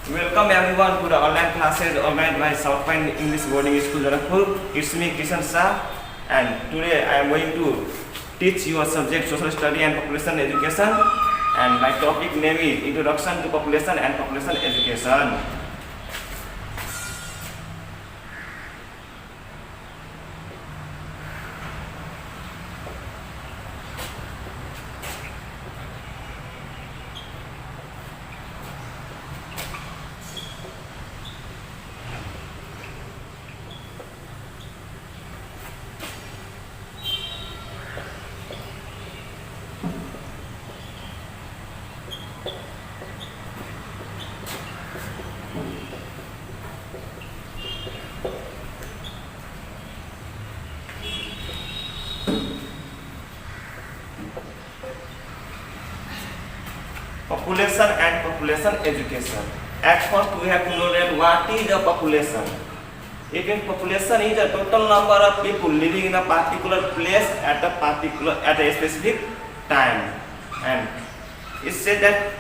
Welcome everyone to the online classes organized by South Point English Boarding School, Janakpur. It's me, Kishan Shah, and today I am going to teach you a subject social study and population education. And my topic name is Introduction to Population and Population Education. Population and population education. At first, we have to know that what is the population. It means population is the total number of people living in a particular place at a specific time. And it says that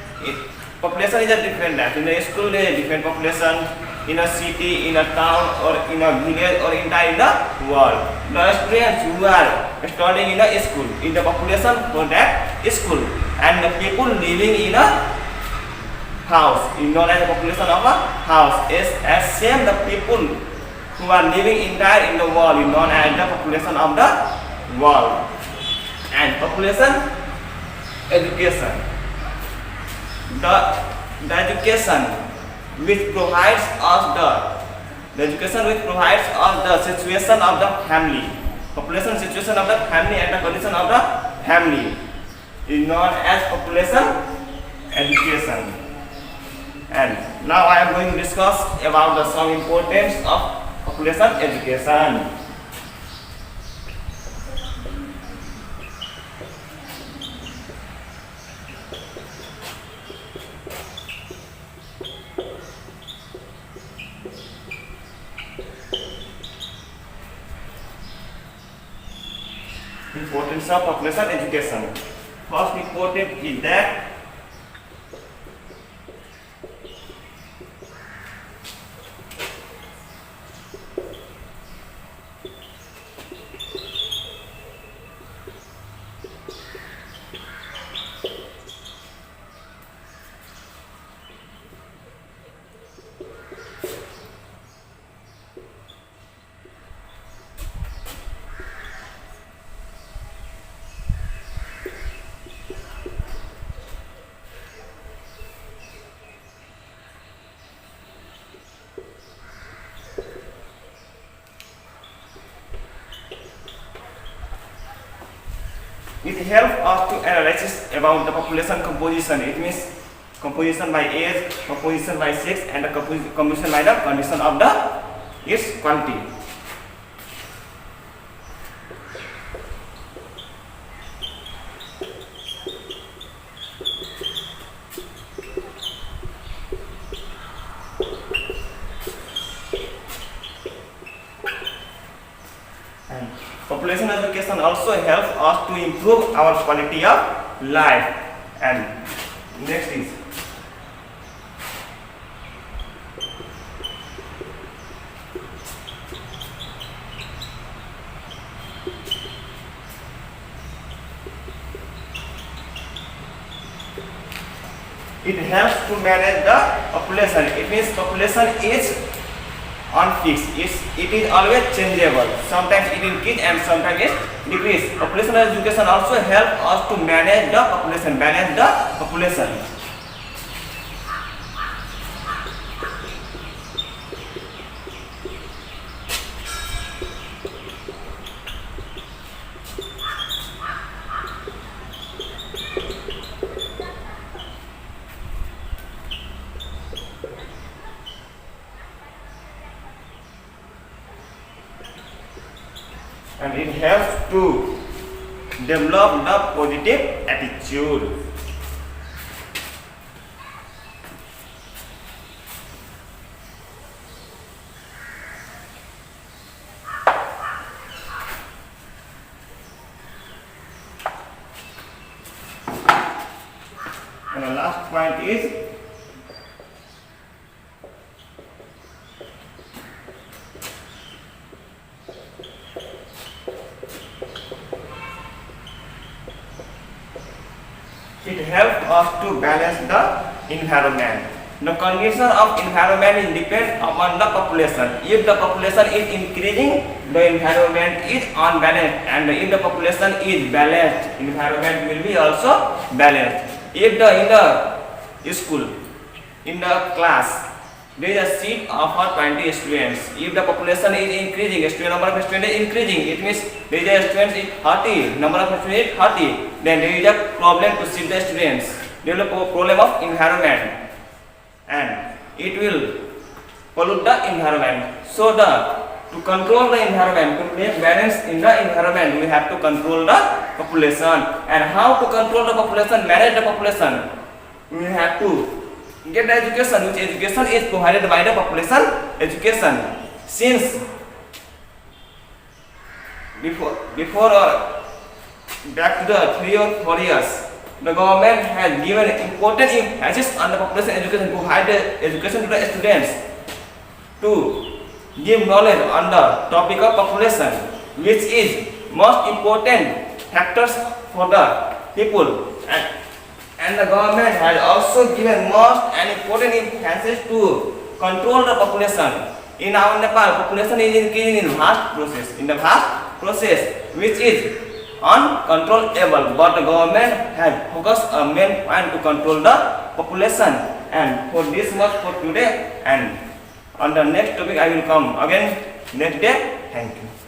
population is a different type. In a school, there is a different population. In a city, in a town, or in a village, or in the world. The students who are studying in a school, in the population for that school, and the people living in a house, is known as the population of a house. As same the people who are living entire in the world is known as the population of the world. And population education, the education which provides us the situation of the family, population situation of the family and the condition of the family is known as population education. And now I am going to discuss about the some importance of population education. Importance of population education. First important is that it helps us to analyze about the population composition. It means composition by age, composition by sex, and the composition by the condition of its quality. And population education also helps us to improve our quality of life. And next is it helps to manage the population. It means population is unfixed. It is always changeable. Sometimes it increase and sometimes it decrease. Population education also helps us to manage the population, balance the population. And it helps to develop the positive attitude. And the last point is It helps us to balance the environment. The condition of environment is depend upon the population. If the population is increasing, the environment is unbalanced, and if the population is balanced, environment will be also balanced. If in the school, in the class, there is a seat of 20 students. If the population is increasing, student number of students is increasing, it means there is a students is 30, number of students is 30. Then there is a problem to seat the students. There is a problem of environment, and it will pollute the environment. So to control the environment, to make balance in the environment, we have to control the population. And how to control the population, manage the population? We have to get the education, which education is provided by the population education. Since before back to the 3 or 4 years, the government has given important emphasis on the population education, to provide the education to the students, to give knowledge on the topic of population, which is most important factors for the people. And the government has also given most and important emphasis to control the population. In our Nepal, population is increasing in vast process, which is uncontrollable, but the government has focused a main point to control the population. And for this much for today, and on the next topic I will come again next day. Thank you.